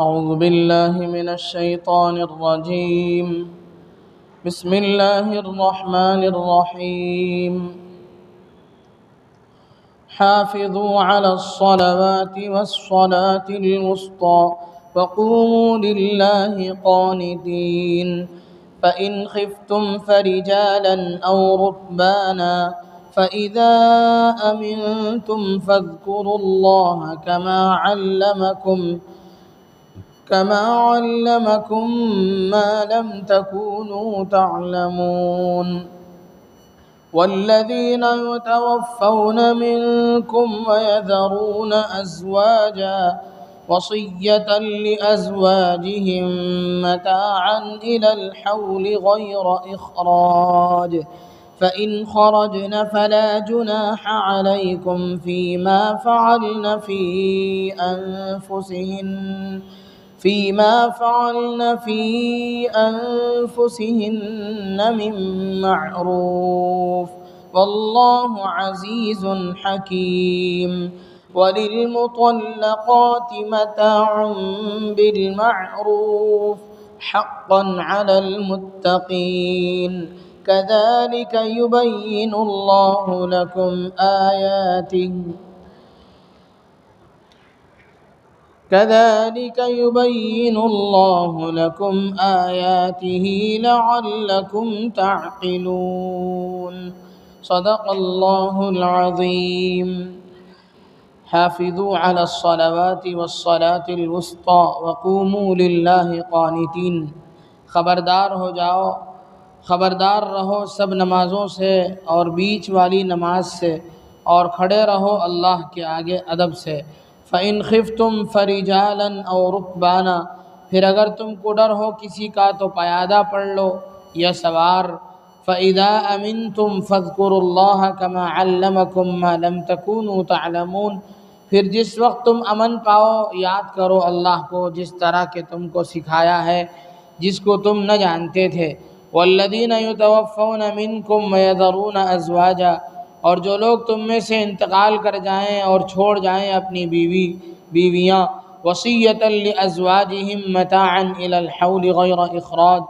أعوذ بالله من الشيطان الرجيم. بسم الله الرحمن الرحيم. حافظوا على الصلوات والصلاة الوسطى وقوموا لله قانتين. فإن خفتم فرجالا أو ركبانا فإذا أمنتم فاذكروا الله كما علمكم ما لم تكونوا تعلمون. والذين يتوفون منكم ويذرون أزواجا وصية لأزواجهم متاعا إلى الحول غير إخراج فإن خرجن فلا جناح عليكم فيما فعلن في أنفسهن من معروف والله عزيز حكيم. وللمطلقات متاع بالمعروف حقا على المتقين. كذلك يبين الله لكم آياته لعلكم تعقلون. صدق الله العظيم. حافظوا على الصلوات والصلاة الوسطى وقوموا لله قانتين. خبردار رہو سب نمازوں سے اور بیچ والی نماز سے، اور کھڑے رہو اللہ کے آگے ادب سے۔ فَإِنْ خِفْتُمْ فَرِجَالًا أَوْ رُكْبَانًا، پھر اگر تم کو ڈر ہو کسی کا تو پیادہ پڑھ لو یا سوار۔ فَإِذَا أَمِنْتُمْ فَاذْكُرُوا اللَّهَ كَمَا عَلَّمَكُمْ مَا لَمْ تَكُونُوا تَعْلَمُونَ، پھر جس وقت تم امن پاؤ یاد کرو اللہ کو جس طرح کہ تم کو سکھایا ہے جس کو تم نہ جانتے تھے۔ وَالَّذِينَ يُتَوَفَّوْنَ مِنْكُمْ وَيَذَرُونَ أَزْوَاجًا، اور جو لوگ تم میں سے انتقال کر جائیں اور چھوڑ جائیں اپنی بیویاں، وصیۃ لأزواجہم متاعا الی الحول غیر اخراج،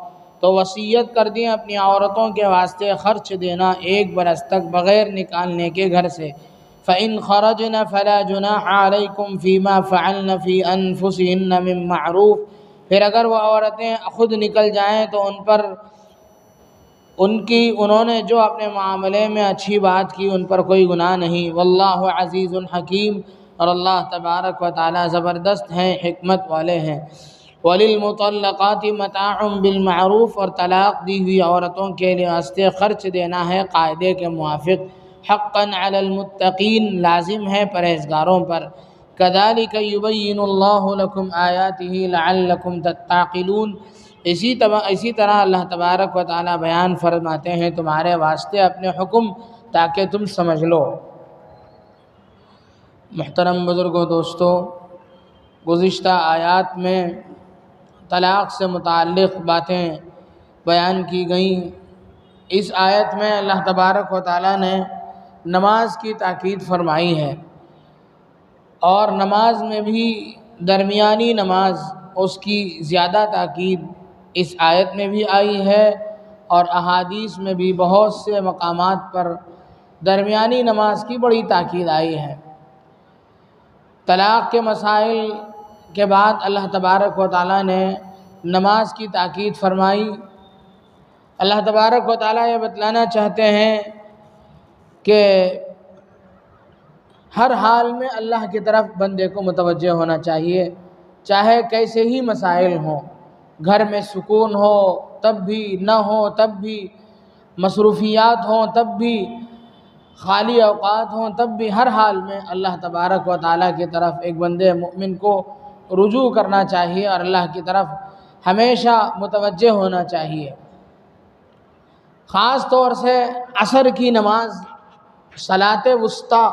تو وصیت کر دیں اپنی عورتوں کے واسطے خرچ دینا 1 برس تک بغیر نکالنے کے گھر سے۔ فإن خرجن فلا جناح علیکم فیما فعلن فی انفسہن من معروف، پھر اگر وہ عورتیں خود نکل جائیں تو انہوں نے جو اپنے معاملے میں اچھی بات کی ان پر کوئی گناہ نہیں۔ واللہ عزیز حکیم، اور اللہ تبارک و تعالی زبردست ہیں، حکمت والے ہیں۔ وَلِلْمُطَلَّقَاتِ مَتَاعٌ بِالْمَعْرُوف، اور طلاق دی ہوئی عورتوں کے لیے واسطے خرچ دینا ہے قاعدے کے موافق۔ حقاً علی المتقین، لازم ہے پرہیزگاروں پر۔ كَذَلِكَ يُبَيِّنُ اللَّهُ لَكُمْ آيَاتِهِ لَعَلَّكُمْ تَعْقِلُونَ، اسی طرح اللہ تبارک و تعالی بیان فرماتے ہیں تمہارے واسطے اپنے حکم تاکہ تم سمجھ لو۔ محترم بزرگوں، دوستو، گزشتہ آیات میں طلاق سے متعلق باتیں بیان کی گئیں۔ اس آیت میں اللہ تبارک و تعالی نے نماز کی تاکید فرمائی ہے، اور نماز میں بھی درمیانی نماز اس کی زیادہ تاکید اس آیت میں بھی آئی ہے، اور احادیث میں بھی بہت سے مقامات پر درمیانی نماز کی بڑی تاکید آئی ہے۔ طلاق کے مسائل کے بعد اللہ تبارک و تعالی نے نماز کی تاکید فرمائی۔ اللہ تبارک و تعالی یہ بتلانا چاہتے ہیں کہ ہر حال میں اللہ کی طرف بندے کو متوجہ ہونا چاہیے، چاہے کیسے ہی مسائل ہوں، گھر میں سکون ہو تب بھی، نہ ہو تب بھی، مصروفیات ہوں تب بھی، خالی اوقات ہوں تب بھی، ہر حال میں اللہ تبارک و تعالیٰ کی طرف ایک بندے مومن کو رجوع کرنا چاہیے اور اللہ کی طرف ہمیشہ متوجہ ہونا چاہیے۔ خاص طور سے عصر کی نماز، صلاۃ وسطیٰ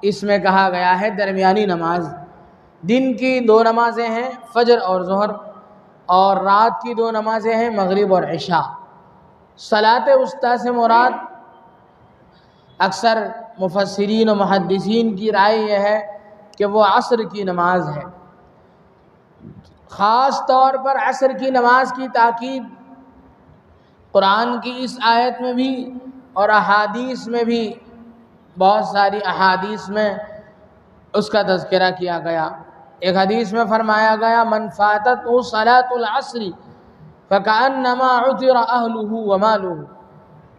اس میں کہا گیا ہے، درمیانی نماز۔ دن کی 2 نمازیں ہیں، فجر اور ظہر، اور رات کی 2 نمازیں ہیں، مغرب اور عشاء۔ صلاۃ وسطیٰ سے مراد اکثر مفسرین و محدثین کی رائے یہ ہے کہ وہ عصر کی نماز ہے۔ خاص طور پر عصر کی نماز کی تاکید قرآن کی اس آیت میں بھی اور احادیث میں بھی، بہت ساری احادیث میں اس کا تذکرہ کیا گیا۔ ایک حدیث میں فرمایا گیا من فاتت صلاۃ العصر فکأنما عثر اہلہ ومالہ،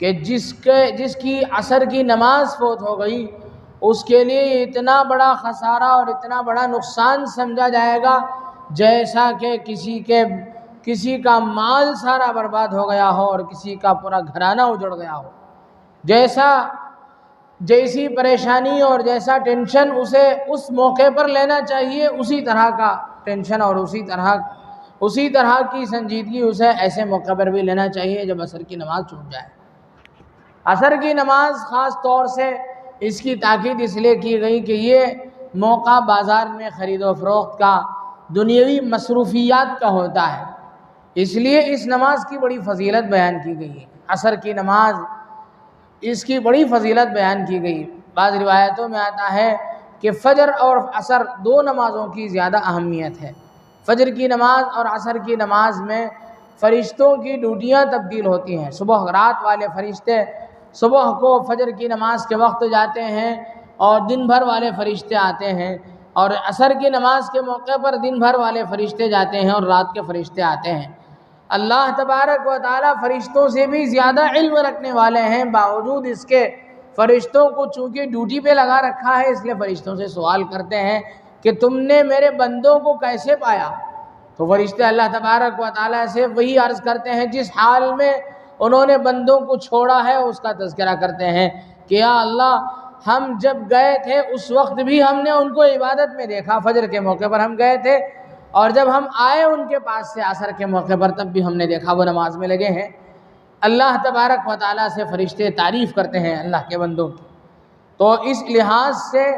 کہ جس کی عصر کی نماز فوت ہو گئی اس کے لیے اتنا بڑا خسارہ اور اتنا بڑا نقصان سمجھا جائے گا جیسا کہ کسی کا مال سارا برباد ہو گیا ہو اور کسی کا پورا گھرانہ اجڑ گیا ہو۔ جیسی پریشانی اور جیسا ٹینشن اسے اس موقع پر لینا چاہیے، اسی طرح کا ٹینشن اور اسی طرح کی سنجیدگی اسے ایسے موقع پر بھی لینا چاہیے جب عصر کی نماز چھوٹ جائے۔ عصر کی نماز خاص طور سے اس کی تاکید اس لیے کی گئی کہ یہ موقع بازار میں خرید و فروخت کا، دنیاوی مصروفیات کا ہوتا ہے، اس لیے اس نماز کی بڑی فضیلت بیان کی گئی ہے۔ عصر کی نماز اس کی بڑی فضیلت بیان کی گئی۔ بعض روایتوں میں آتا ہے کہ فجر اور عصر دو نمازوں کی زیادہ اہمیت ہے۔ فجر کی نماز اور عصر کی نماز میں فرشتوں کی ڈیوٹیاں تبدیل ہوتی ہیں۔ صبح رات والے فرشتے صبح کو فجر کی نماز کے وقت جاتے ہیں اور دن بھر والے فرشتے آتے ہیں، اور عصر کی نماز کے موقع پر دن بھر والے فرشتے جاتے ہیں اور رات کے فرشتے آتے ہیں۔ اللہ تبارک و تعالیٰ فرشتوں سے بھی زیادہ علم رکھنے والے ہیں، باوجود اس کے فرشتوں کو چونکہ ڈیوٹی پہ لگا رکھا ہے، اس لیے فرشتوں سے سوال کرتے ہیں کہ تم نے میرے بندوں کو کیسے پایا؟ تو فرشتے اللہ تبارک و تعالیٰ سے وہی عرض کرتے ہیں جس حال میں انہوں نے بندوں کو چھوڑا ہے اس کا تذکرہ کرتے ہیں کہ یا اللہ ہم جب گئے تھے اس وقت بھی ہم نے ان کو عبادت میں دیکھا، فجر کے موقع پر ہم گئے تھے، اور جب ہم آئے ان کے پاس سے عصر کے موقع پر تب بھی ہم نے دیکھا وہ نماز میں لگے ہیں۔ اللہ تبارک و تعالیٰ سے فرشتے تعریف کرتے ہیں اللہ کے بندوں کی۔ تو اس لحاظ سے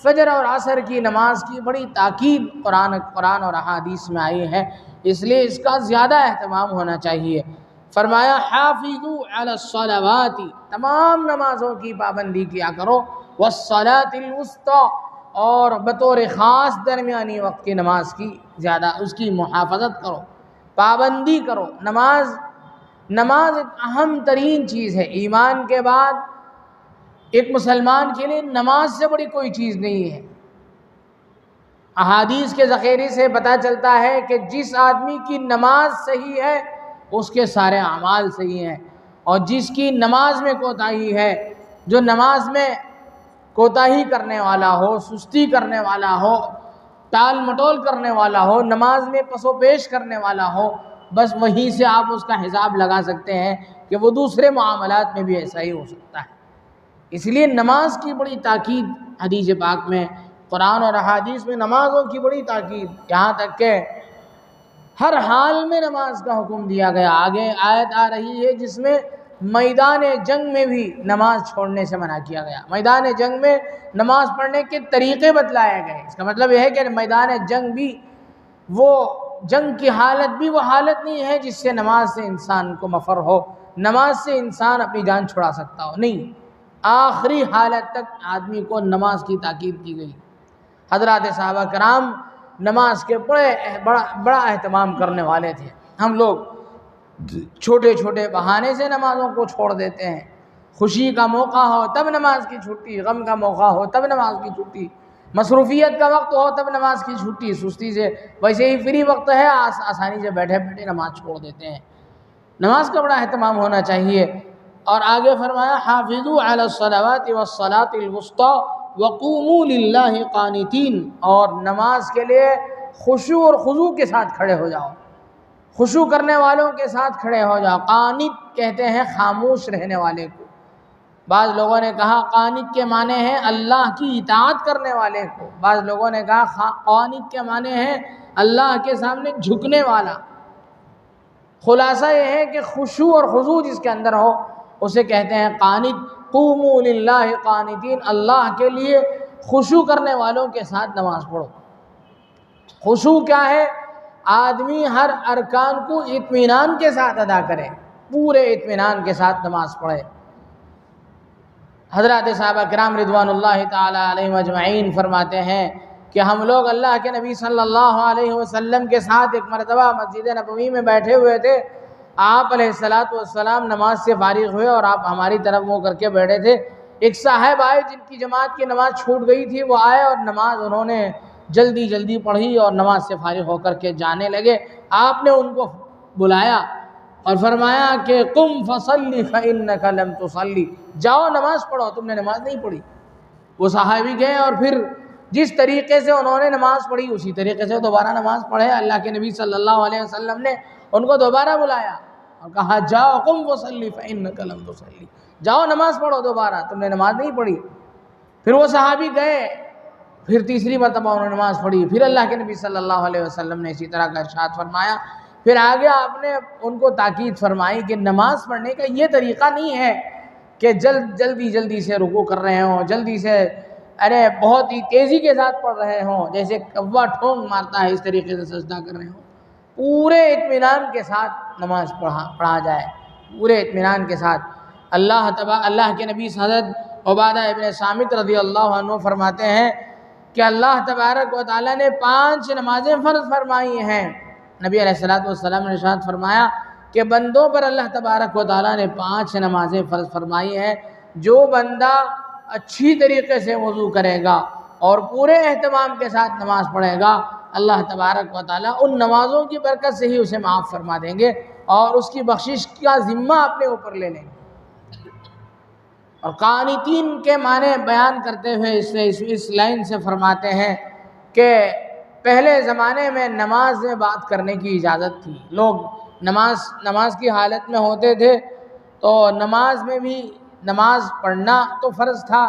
فجر اور عصر کی نماز کی بڑی تاکید قرآن اور احادیث میں آئی ہے، اس لیے اس کا زیادہ اہتمام ہونا چاہیے۔ فرمایا حافظوا علی الصلوات، تمام نمازوں کی پابندی کیا کرو، والصلاۃ الوسطی، اور بطور خاص درمیانی وقت کی نماز کی زیادہ اس کی محافظت کرو، پابندی کرو۔ نماز ایک اہم ترین چیز ہے، ایمان کے بعد ایک مسلمان کے لیے نماز سے بڑی کوئی چیز نہیں ہے۔ احادیث کے ذخیرے سے پتہ چلتا ہے کہ جس آدمی کی نماز صحیح ہے اس کے سارے اعمال صحیح ہیں، اور جس کی نماز میں کوتاہی ہے، جو نماز میں کوتاہی کرنے والا ہو، سستی کرنے والا ہو، ٹال مٹول کرنے والا ہو، نماز میں پس و پیش کرنے والا ہو، بس وہیں سے آپ اس کا حساب لگا سکتے ہیں کہ وہ دوسرے معاملات میں بھی ایسا ہی ہو سکتا ہے۔ اس لیے نماز کی بڑی تاکید حدیث پاک میں، قرآن اور احادیث میں نمازوں کی بڑی تاکید، یہاں تک کہ ہر حال میں نماز کا حکم دیا گیا۔ آگے آیت آ رہی ہے جس میں میدان جنگ میں بھی نماز چھوڑنے سے منع کیا گیا، میدان جنگ میں نماز پڑھنے کے طریقے بتلائے گئے۔ اس کا مطلب یہ ہے کہ میدان جنگ بھی وہ جنگ کی حالت بھی وہ حالت نہیں ہے جس سے نماز سے انسان کو مفر ہو، نماز سے انسان اپنی جان چھڑا سکتا ہو، نہیں، آخری حالت تک آدمی کو نماز کی تاکید کی گئی۔ حضرات صحابہ کرام نماز کے بڑا اہتمام کرنے والے تھے۔ ہم لوگ چھوٹے چھوٹے بہانے سے نمازوں کو چھوڑ دیتے ہیں، خوشی کا موقع ہو تب نماز کی چھٹی، غم کا موقع ہو تب نماز کی چھٹی، مصروفیت کا وقت ہو تب نماز کی چھٹی، سستی سے ویسے ہی فری وقت ہے آسانی سے بیٹھے بیٹھے نماز چھوڑ دیتے ہیں۔ نماز کا بڑا اہتمام ہونا چاہیے۔ اور آگے فرمایا حافظوا علی الصلوات والصلاۃ الوسطی وقوموا للہ قانتین، اور نماز کے لیے خشوع اور خضوع کے ساتھ کھڑے ہو جاؤ، خشوع کرنے والوں کے ساتھ کھڑے ہو جاؤ۔ قانت کہتے ہیں خاموش رہنے والے کو، بعض لوگوں نے کہا قانت کے معنی ہے اللہ کی اطاعت کرنے والے کو، بعض لوگوں نے کہا قانت کے معنی ہے اللہ کے سامنے جھکنے والا۔ خلاصہ یہ ہے کہ خشوع اور خضوع جس کے اندر ہو اسے کہتے ہیں قانت۔ قوموا للہ قانتین، اللہ کے لیے خشوع کرنے والوں کے ساتھ نماز پڑھو۔ خشوع کیا ہے؟ آدمی ہر ارکان کو اطمینان کے ساتھ ادا کرے، پورے اطمینان کے ساتھ نماز پڑھے۔ حضرات صحابہ کرام رضوان اللہ تعالی علیہم اجمعین فرماتے ہیں کہ ہم لوگ اللہ کے نبی صلی اللہ علیہ وسلم کے ساتھ ایک مرتبہ مسجد نبوی میں بیٹھے ہوئے تھے، آپ علیہ السلام نماز سے فارغ ہوئے اور آپ ہماری طرف منہ کر کے بیٹھے تھے۔ ایک صاحب آئے جن کی جماعت کی نماز چھوٹ گئی تھی، وہ آئے اور نماز انہوں نے جلدی جلدی پڑھی اور نماز سے فارغ ہو کر کے جانے لگے۔ آپ نے ان کو بلایا اور فرمایا کہ قم فصلی فإنک لم تصلی، جاؤ نماز پڑھو، تم نے نماز نہیں پڑھی۔ وہ صحابی گئے اور پھر جس طریقے سے انہوں نے نماز پڑھی اسی طریقے سے دوبارہ نماز پڑھے۔ اللہ کے نبی صلی اللہ علیہ وسلم نے ان کو دوبارہ بلایا اور کہا جاؤ قم فصلی فإنک لم تصلی، جاؤ نماز پڑھو دوبارہ، تم نے نماز نہیں پڑھی۔ پھر وہ صحابی گئے، پھر تیسری مرتبہ انہوں نے نماز پڑھی، پھر اللہ کے نبی صلی اللہ علیہ وسلم نے اسی طرح کا ارشاد فرمایا۔ پھر آگے آپ نے ان کو تاکید فرمائی کہ نماز پڑھنے کا یہ طریقہ نہیں ہے کہ جلدی سے رکوع کر رہے ہوں، جلدی سے بہت ہی تیزی کے ساتھ پڑھ رہے ہوں، جیسے کوّا ٹھونگ مارتا ہے اس طریقے سے سجدہ کر رہے ہوں۔ پورے اطمینان کے ساتھ نماز پڑھا جائے، پورے اطمینان کے ساتھ۔ اللہ کے نبی حضرت عبادہ ابن صامت رضی اللہ عنہ فرماتے ہیں کہ اللہ تبارک و تعالیٰ نے 5 نمازیں فرض فرمائی ہیں۔ نبی علیہ السلام نے ارشاد فرمایا کہ بندوں پر اللہ تبارک و تعالیٰ نے 5 نمازیں فرض فرمائی ہیں۔ جو بندہ اچھی طریقے سے وضو کرے گا اور پورے اہتمام کے ساتھ نماز پڑھے گا، اللہ تبارک و تعالیٰ ان نمازوں کی برکت سے ہی اسے معاف فرما دیں گے اور اس کی بخشش کا ذمہ اپنے اوپر لے لیں گے۔ اور قانتین کے معنی بیان کرتے ہوئے اس لائن سے فرماتے ہیں کہ پہلے زمانے میں نماز میں بات کرنے کی اجازت تھی۔ لوگ نماز کی حالت میں ہوتے تھے تو نماز میں بھی نماز پڑھنا تو فرض تھا،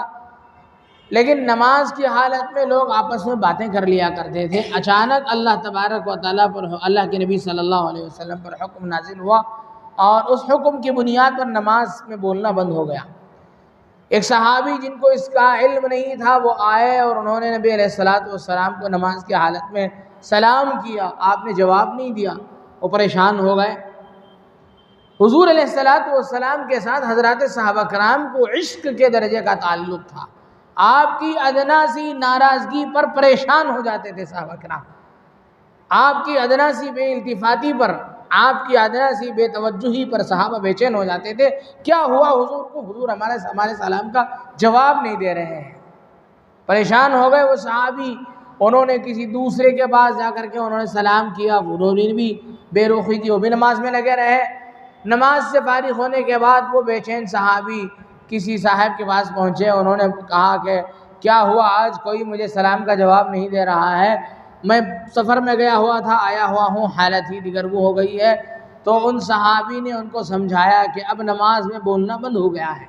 لیکن نماز کی حالت میں لوگ آپس میں باتیں کر لیا کرتے تھے۔ اچانک اللہ تبارک و تعالیٰ پر، اللہ کے نبی صلی اللہ علیہ وسلم پر حکم نازل ہوا اور اس حکم کی بنیاد پر نماز میں بولنا بند ہو گیا۔ ایک صحابی جن کو اس کا علم نہیں تھا وہ آئے اور انہوں نے نبی علیہ السلام کو نماز کی حالت میں سلام کیا، آپ نے جواب نہیں دیا، وہ پریشان ہو گئے۔ حضور علیہ السلام کے ساتھ حضرات صحابہ کرام کو عشق کے درجے کا تعلق تھا، آپ کی ادنا سی ناراضگی پر پریشان ہو جاتے تھے صحابہ کرام، آپ کی ادنا سی بے التفاتی پر، آپ کی ادنا سی بے توجہی پر صحابہ بے چین ہو جاتے تھے۔ کیا ہوا حضور کو؟ حضور ہمارے سلام کا جواب نہیں دے رہے ہیں۔ پریشان ہو گئے وہ صحابی، انہوں نے کسی دوسرے کے پاس جا کر کے انہوں نے سلام کیا، انہوں نے بھی بے رخی کی، وہ بھی نماز میں لگے رہے۔ نماز سے فارغ ہونے کے بعد وہ بے چین صحابی کسی صاحب کے پاس پہنچے، انہوں نے کہا کہ کیا ہوا آج کوئی مجھے سلام کا جواب نہیں دے رہا ہے، میں سفر میں گیا ہوا تھا، آیا ہوا ہوں، حالت ہی دیگرگو ہو گئی ہے۔ تو ان صحابی نے ان کو سمجھایا کہ اب نماز میں بولنا بند ہو گیا ہے،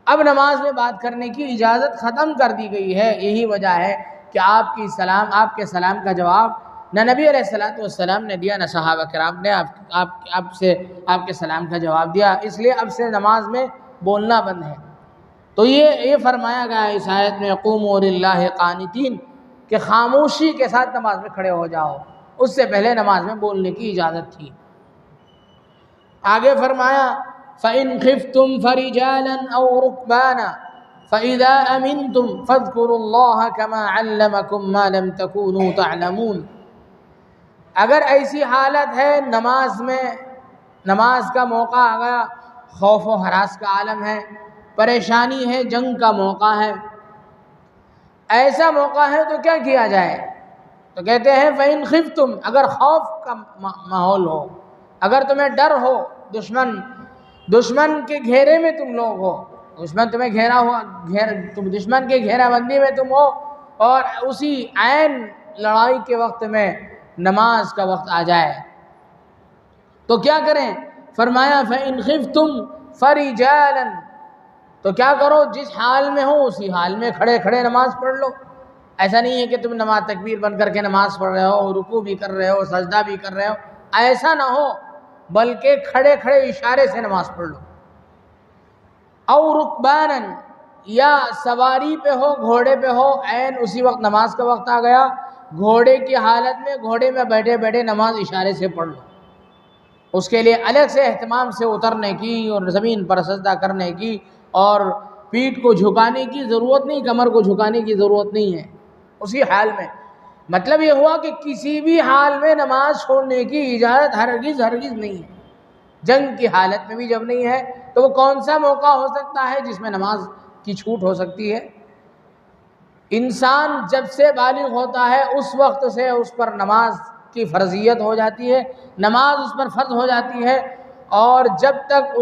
اب نماز میں بات کرنے کی اجازت ختم کر دی گئی ہے۔ یہی وجہ ہے کہ آپ کے سلام کا جواب نہ نبی علیہ السلام نے دیا، نہ صحابہ کرام نے آپ کے سلام کا جواب دیا، اس لیے اب سے نماز میں بولنا بند ہے۔ تو یہ فرمایا گیا اس آیت میں قوموا للہ قانتین کہ خاموشی کے ساتھ نماز میں کھڑے ہو جاؤ، اس سے پہلے نماز میں بولنے کی اجازت تھی۔ آگے فرمایا فَإِنْ خِفْتُمْ فَرِجَالًا أَوْ رُكْبَانًا فَإِذَا أَمِنْتُمْ فَاذْكُرُوا اللَّهَ كَمَا عَلَّمَكُمْ مَا لَمْ تَكُونُوا تَعْلَمُونَ۔ اگر ایسی حالت ہے نماز میں، نماز کا موقع آ گیا، خوف و ہراس کا عالم ہے، پریشانی ہے، جنگ کا موقع ہے، ایسا موقع ہے تو کیا کیا جائے؟ تو کہتے ہیں فَإِنْ خِفْتُمْ، اگر خوف کا ماحول ہو، اگر تمہیں ڈر ہو، دشمن کے گھیرے میں تم لوگ ہو، دشمن تمہیں گھیرا ہوا، تم دشمن کے گھیرا بندی میں تم ہو اور اسی عین لڑائی کے وقت میں نماز کا وقت آ جائے تو کیا کریں؟ فرمایا فَإِنْ خِفْتُمْ فَرِجَالًا، تو کیا کرو؟ جس حال میں ہو اسی حال میں کھڑے کھڑے نماز پڑھ لو۔ ایسا نہیں ہے کہ تم نماز تکبیر بن کر کے نماز پڑھ رہے ہو، رکوع بھی کر رہے ہو، سجدہ بھی کر رہے ہو، ایسا نہ ہو، بلکہ کھڑے کھڑے اشارے سے نماز پڑھ لو۔ او رکبانا، یا سواری پہ ہو، گھوڑے پہ ہو، عین اسی وقت نماز کا وقت آ گیا، گھوڑے کی حالت میں گھوڑے میں بیٹھے بیٹھے نماز اشارے سے پڑھ لو۔ اس کے لیے الگ سے اہتمام سے اترنے کی اور زمین پر سجدہ کرنے کی اور پیٹھ کو جھکانے کی ضرورت نہیں، کمر کو جھکانے کی ضرورت نہیں ہے، اسی حال میں۔ مطلب یہ ہوا کہ کسی بھی حال میں نماز چھوڑنے کی اجازت ہرگز نہیں ہے۔ جنگ کی حالت میں بھی جب نہیں ہے تو وہ کون سا موقع ہو سکتا ہے جس میں نماز کی چھوٹ ہو سکتی ہے؟ انسان جب سے بالغ ہوتا ہے اس وقت سے اس پر نماز کی فرضیت ہو جاتی ہے، نماز اس پر فرض ہو جاتی ہے، اور جب تک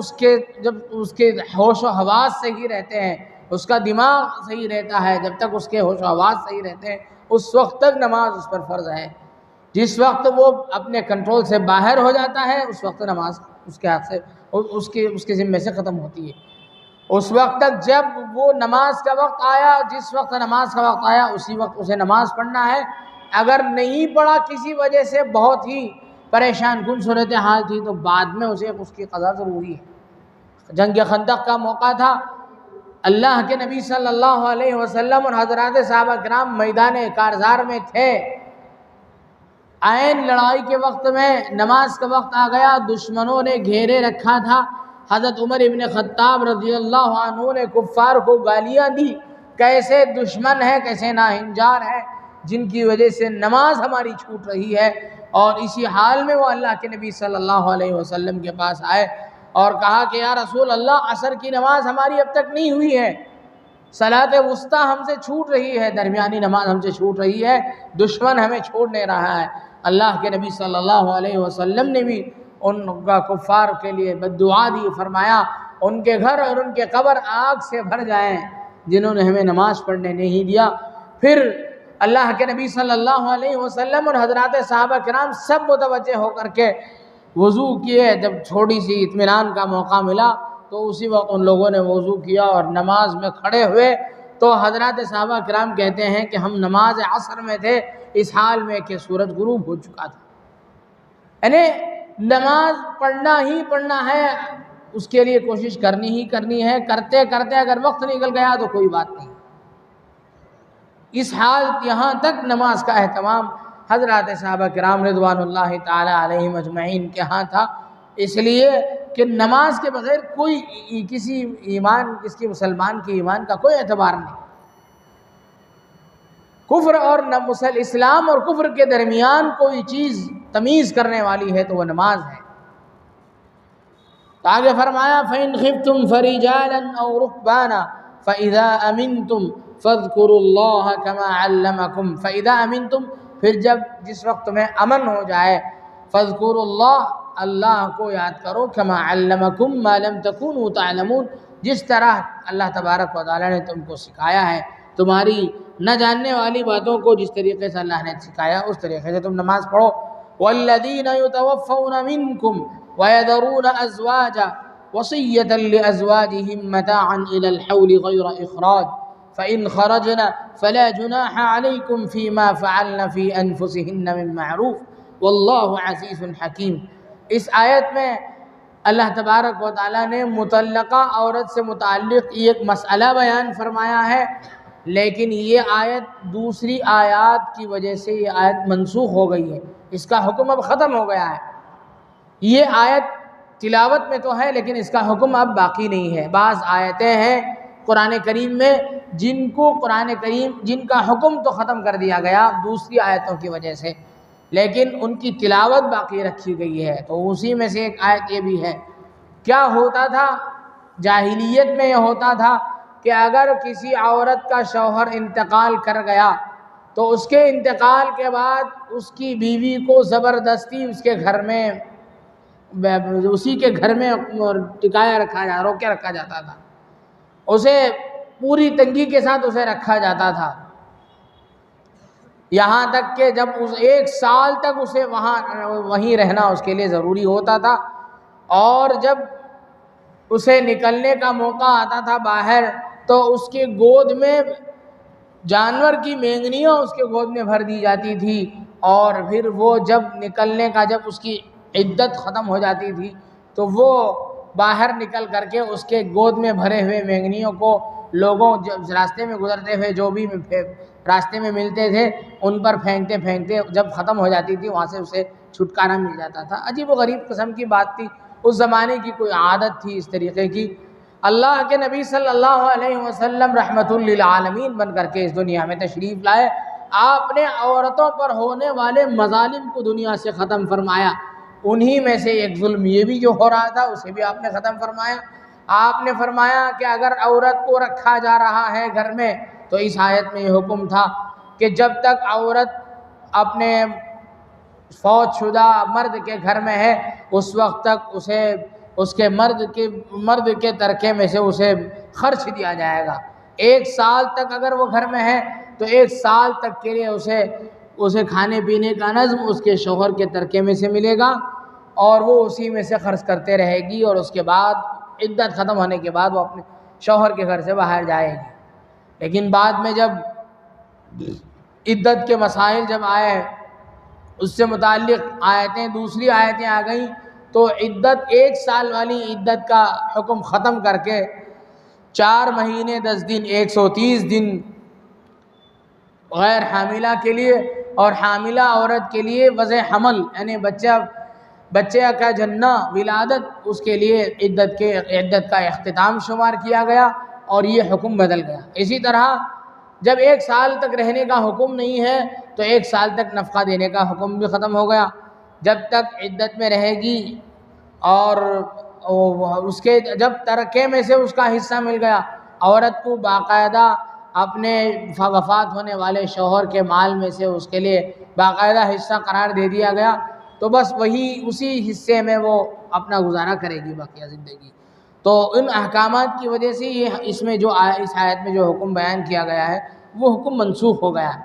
اس کے ہوش و حواس صحیح رہتے ہیں، اس کا دماغ صحیح رہتا ہے، جب تک اس کے ہوش و حواس صحیح رہتے ہیں اس وقت تک نماز اس پر فرض ہے۔ جس وقت وہ اپنے کنٹرول سے باہر ہو جاتا ہے اس وقت نماز اس کے ہاتھ سے اس کے ذمے سے ختم ہوتی ہے۔ اس وقت تک جب وہ نماز کا وقت آیا، جس وقت نماز کا وقت آیا اسی وقت اسے نماز پڑھنا ہے۔ اگر نہیں پڑھا کسی وجہ سے بہت ہی پریشان کن صورتحال تھی تو بعد میں اسے اس کی قضا ضروری ہے۔ جنگ خندق کا موقع تھا، اللہ کے نبی صلی اللہ علیہ وسلم اور حضرات صحابہ کرام میدان کارزار میں تھے، عین لڑائی کے وقت میں نماز کا وقت آ گیا، دشمنوں نے گھیرے رکھا تھا، حضرت عمر ابن خطاب رضی اللہ عنہ نے کفار کو گالیاں دی، کیسے دشمن ہیں، کیسے ناہنجار ہیں جن کی وجہ سے نماز ہماری چھوٹ رہی ہے۔ اور اسی حال میں وہ اللہ کے نبی صلی اللہ علیہ وسلم کے پاس آئے اور کہا کہ یا رسول اللہ، عصر کی نماز ہماری اب تک نہیں ہوئی ہے، صلاۃ وسطیٰ ہم سے چھوٹ رہی ہے، درمیانی نماز ہم سے چھوٹ رہی ہے، دشمن ہمیں چھوڑ نہیں رہا ہے۔ اللہ کے نبی صلی اللہ علیہ وسلم نے بھی ان کا کفار کے لیے بددعا دی، فرمایا ان کے گھر اور ان کے قبر آگ سے بھر جائیں جنہوں نے ہمیں نماز پڑھنے نہیں دیا۔ پھر اللہ کے نبی صلی اللہ علیہ وسلم اور حضرات صحابہ کرام سب متوجہ ہو کر کے وضو کیے۔ جب تھوڑی سی اطمینان کا موقع ملا تو اسی وقت ان لوگوں نے وضو کیا اور نماز میں کھڑے ہوئے تو حضرات صحابہ کرام کہتے ہیں کہ ہم نماز عصر میں تھے اس حال میں کہ سورج غروب ہو چکا تھا۔ یعنی نماز پڑھنا ہی پڑھنا ہے، اس کے لیے کوشش کرنی ہے، کرتے کرتے اگر وقت نکل گیا تو کوئی بات نہیں۔ اس حال یہاں تک نماز کا اہتمام حضرات صحابہ کرام رضوان اللہ تعالی علیہم اجمعین کے ہاں تھا، اس لیے کہ نماز کے بغیر کسی مسلمان کی ایمان کا کوئی اعتبار نہیں۔ کفر اور اسلام اور کفر کے درمیان کوئی چیز تمیز کرنے والی ہے تو وہ نماز ہے۔ تو آگے فرمایا فَإِنْ خِفْتُمْ فَرِجَالًا أَوْ رُكْبَانًا فَإِذَا أَمِنْتُمْ فَاذْكُرُوا اللَّهَ كَمَا عَلَّمَكُمْ فَإِذَا أَمِنْتُمْ، پھر جس وقت میں امن ہو جائے، فَاذْكُرُوا اللَّهَ، اللہ کو یاد کرو، كَمَا عَلَّمَكُمْ مَا لَمْ تَكُونُوا تَعْلَمُونَ، جس طرح اللہ تبارک و تعالیٰ نے تم کو سکھایا ہے، تمہاری نہ جاننے والی باتوں کو جس طریقے سے اللہ نے سکھایا اس طریقے سے تم نماز پڑھو۔ وَالَّذِينَ يُتَوَفَّوْنَ مِنْكُمْ وَيَذَرُونَ أَزْوَاجًا وَصِيَّةً لِأَزْوَاجِهِمْ مَتَاعًا إِلَى الْحَوْلِ غَيْرَ إِخْرَاجٍ فَإِنْ خَرَجْنَ فَلَا جُنَاحَ عَلَيْكُمْ فِي مَا فَعَلْنَ فِي أَنفُسِهِنَّ مِن مَّعْرُوفٍ وَاللَّهُ عَزِيزٌ حَكِيمٌ۔ اس آیت میں اللہ تبارک و تعالیٰ نے مطلقہ عورت سے متعلق ایک مسئلہ بیان فرمایا ہے، لیکن یہ آیت دوسری آیات کی وجہ سے یہ آیت منسوخ ہو گئی ہے، اس کا حکم اب ختم ہو گیا ہے۔ یہ آیت تلاوت میں تو ہے لیکن اس کا حکم اب باقی نہیں ہے۔ بعض آیتیں ہیں قرآن کریم میں جن کا حکم تو ختم کر دیا گیا دوسری آیتوں کی وجہ سے، لیکن ان کی تلاوت باقی رکھی گئی ہے۔ تو اسی میں سے ایک آیت یہ بھی ہے۔ کیا ہوتا تھا جاہلیت میں؟ یہ ہوتا تھا کہ اگر کسی عورت کا شوہر انتقال کر گیا تو اس کے انتقال کے بعد اس کی بیوی کو زبردستی اسی کے گھر میں روکے رکھا جاتا تھا، اسے پوری تنگی کے ساتھ اسے رکھا جاتا تھا، یہاں تک کہ جب ایک سال تک اسے وہیں رہنا اس کے لیے ضروری ہوتا تھا، اور جب اسے نکلنے کا موقع آتا تھا باہر تو اس کے گود میں جانور کی مینگنیاں اس کے گود میں بھر دی جاتی تھی، اور پھر وہ جب اس کی عدت ختم ہو جاتی تھی تو وہ باہر نکل کر کے اس کے گود میں بھرے ہوئے مینگنیوں کو لوگوں راستے میں گزرتے ہوئے جو بھی راستے میں ملتے تھے ان پر پھینکتے جب ختم ہو جاتی تھی وہاں سے اسے چھٹکارا مل جاتا تھا۔ عجیب و غریب قسم کی بات تھی، اس زمانے کی کوئی عادت تھی اس طریقے کی۔ اللہ کے نبی صلی اللہ علیہ وسلم رحمت للعالمین بن کر کے اس دنیا میں تشریف لائے، آپ نے عورتوں پر ہونے والے مظالم کو دنیا سے ختم فرمایا، انہی میں سے ایک ظلم یہ بھی جو ہو رہا تھا اسے بھی آپ نے ختم فرمایا۔ آپ نے فرمایا کہ اگر عورت کو رکھا جا رہا ہے گھر میں تو اس آیت میں یہ حکم تھا کہ جب تک عورت اپنے فوت شدہ مرد کے گھر میں ہے اس وقت تک اسے اس کے مرد کے ترکے میں سے اسے خرچ دیا جائے گا۔ 1 سال تک اگر وہ گھر میں ہے تو 1 سال تک کے لیے اسے کھانے پینے کا نظم اس کے شوہر کے ترکے میں سے ملے گا اور وہ اسی میں سے خرچ کرتے رہے گی، اور اس کے بعد عدت ختم ہونے کے بعد وہ اپنے شوہر کے گھر سے باہر جائے گی۔ لیکن بعد میں جب عدت کے مسائل جب آئے، اس سے متعلق دوسری آیتیں آ گئیں، تو عدت 1 سال والی عدت کا حکم ختم کر کے 4 مہینے 10 دن 130 دن غیر حاملہ کے لیے اور حاملہ عورت کے لیے وضع حمل یعنی بچے کا جننا ولادت اس کے لیے عدت کا اختتام شمار کیا گیا اور یہ حکم بدل گیا۔ اسی طرح جب 1 سال تک رہنے کا حکم نہیں ہے تو 1 سال تک نفقہ دینے کا حکم بھی ختم ہو گیا۔ جب تک عدت میں رہے گی اور اس کے جب ترکے میں سے اس کا حصہ مل گیا، عورت کو باقاعدہ اپنے وفات ہونے والے شوہر کے مال میں سے اس کے لیے باقاعدہ حصہ قرار دے دیا گیا، تو بس اسی حصے میں وہ اپنا گزارا کرے گی باقیہ زندگی۔ تو ان احکامات کی وجہ سے اس آیت میں جو حکم بیان کیا گیا ہے وہ حکم منسوخ ہو گیا ہے۔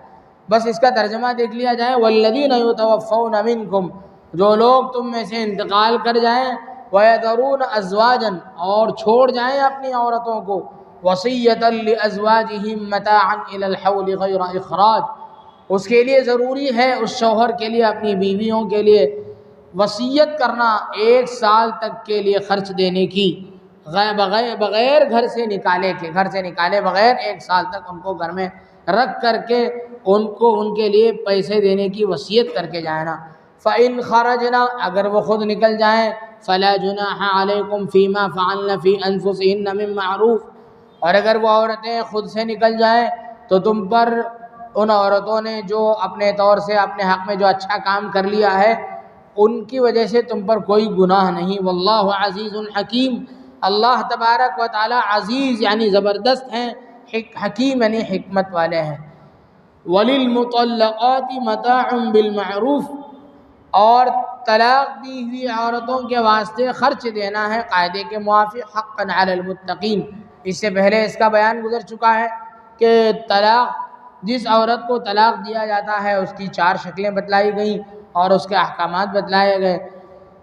بس اس کا ترجمہ دیکھ لیا جائے، والذین یتوفون منکم، جو لوگ تم میں سے انتقال کر جائیں، وَيَذَرُونَ أَزْوَاجًا، اور چھوڑ جائیں اپنی عورتوں کو، وَصِيَّةً لِأَزْوَاجِهِمْ مَتَاعًا إِلَى الْحَوْلِ غَيْرَ إِخْرَاجٍ، اس کے لیے ضروری ہے اس شوہر کے لیے اپنی بیویوں کے لیے وصیت کرنا 1 سال تک کے لیے خرچ دینے کی، بغیر گھر سے نکالے بغیر 1 سال تک ان کو گھر میں رکھ کر کے ان کے لیے پیسے دینے کی وصیت کر کے جائنا۔ فَإِنْ خَرَجْنَا، اگر وہ خود نکل جائیں، فَلَا جُنَاحَ عَلَيْكُمْ فِي مَا فَعَلْنَ فِي أَنفُسِهِنَّ مِن مَّعْرُوفٍ، اور اگر وہ عورتیں خود سے نکل جائیں تو تم پر ان عورتوں نے جو اپنے طور سے اپنے حق میں جو اچھا کام کر لیا ہے ان کی وجہ سے تم پر کوئی گناہ نہیں۔ واللہ عزیز حکیم، اللہ تبارک و تعالی عزیز یعنی زبردست ہیں، حکیم یعنی حکمت والے ہیں۔ وَلِلْمُطَلَّقَاتِ مَتَاعٌ بِالْمَعْرُوفِ، اور طلاق دی ہوئی عورتوں کے واسطے خرچ دینا ہے قاعدے کے موافق، حقاً علی المتقین۔ اس سے پہلے اس کا بیان گزر چکا ہے کہ جس عورت کو طلاق دیا جاتا ہے اس کی 4 شکلیں بتلائی گئیں اور اس کے احکامات بتلائے گئے،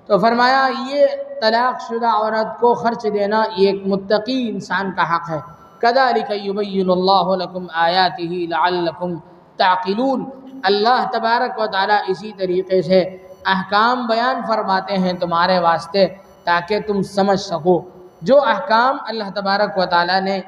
تو فرمایا یہ طلاق شدہ عورت کو خرچ دینا یہ ایک متقی انسان کا حق ہے۔ كَذَلِكَ يُبَيِّنُ اللَّهُ لَكُمْ آيَاتِهِ لَعَلَّكُمْ تَعْقِلُونَ، اللہ تبارک و تعالیٰ اسی طریقے سے احکام بیان فرماتے ہیں تمہارے واسطے تاکہ تم سمجھ سکو۔ جو احکام اللہ تبارک و تعالیٰ نے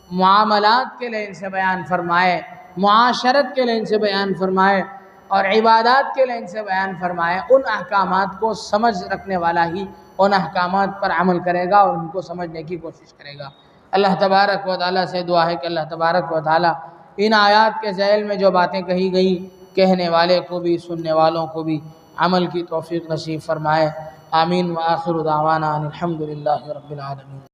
معاملات کے لین سے بیان فرمائے، معاشرت کے لین سے بیان فرمائے اور عبادات کے لین سے بیان فرمائے، ان احکامات کو سمجھ رکھنے والا ہی ان احکامات پر عمل کرے گا اور ان کو سمجھنے کی کوشش کرے گا۔ اللہ تبارک و تعالیٰ سے دعا ہے کہ اللہ تبارک و تعالیٰ ان آیات کے ذیل میں جو باتیں کہی گئیں کہنے والے کو بھی سننے والوں کو بھی عمل کی توفیق نصیب فرمائے۔ آمین۔ وآخر دعوانا ان الحمد للہ رب العالمین۔